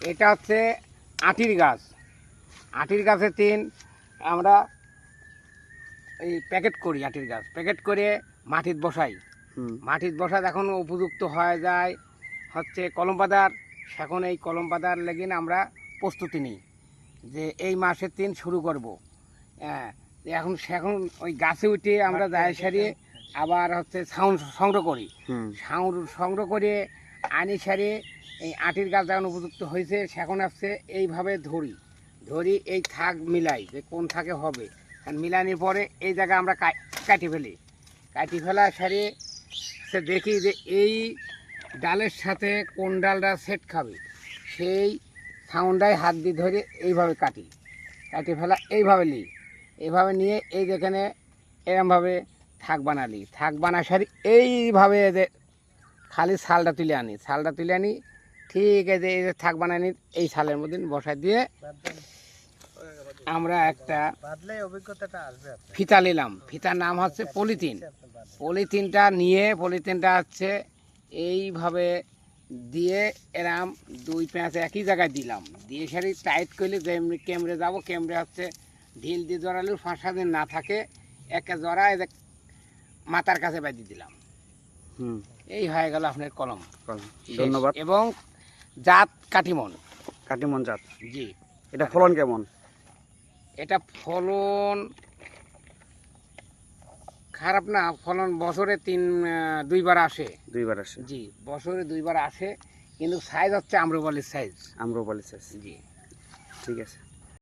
এটা হচ্ছে আটির গাছ। আটির গাছের তিন আমরা এই প্যাকেট করি, আটির গাছ প্যাকেট করে মাটিত বসাই। মাটিত বসাত এখন উপযুক্ত হয়ে যায় হচ্ছে কলম পাতার। সেখন এই কলম পাতার লেগে আমরা প্রস্তুতি নিই যে এই মাসের দিন শুরু করব। হ্যাঁ, এখন সেখন ওই গাছে উঠে আমরা দায় সারিয়ে আবার হচ্ছে ছাউন সংগ্রহ করি। ছাউন সংগ্রহ করে আনি সারিয়ে এই আটির গাছ যখন উপযুক্ত হয়েছে সেখন আসছে এইভাবে ধরি ধরি এই থাক মিলাই যে কোন থাকে হবে। কারণ মিলানির পরে এই জায়গা আমরা কাটি ফেলি। কাটি ফেলা সারিয়ে সে দেখি যে এই ডালের সাথে কোন ডালটা সেট খাবে, সেই ছাউনটাই হাত দিয়ে ধরে এইভাবে কাটি কাটি ফেলা এইভাবে নিই। এইভাবে নিয়ে এই যেখানে এরমভাবে থাক বানালি, থাক বানা সারি এইভাবে যে খালি ছালটা তুলে আনি, ছালটা তুলে আনি ঠিক আছে। এই যে থাক বানানি এই ছালের মধ্যে বসাই দিয়ে আমরা একটা ফিতা নিলাম। ফিতার নাম হচ্ছে পলিথিন। পলিথিনটা নিয়ে পলিথিনটা হচ্ছে এইভাবে দিয়ে এরাম দুই প্যাঁচ একই জায়গায় দিলাম, দিয়ে সারি টাইট করলে যেমনি ক্যামেরে যাবো ক্যামেরে হচ্ছে ঢিল দিয়ে জড়ালেও 5-7 দিন না থাকে একে জড়া মাথার কাছে বাঁধিয়ে দিলাম। এই হয়ে গেল আপনার কলম। ধন্যবাদ। এবং জাত কাটিমন। কাটিমন জাত, জি। এটা ফলন কেমন? এটা ফলন খারাপ না, ফলন বছরে 2বার আসে। 2বার আসে? জি, বছরে 2বার আসে, কিন্তু সাইজ হচ্ছে আম্রপালির সাইজ। আম্রপালি সাইজ, জি। ঠিক আছে।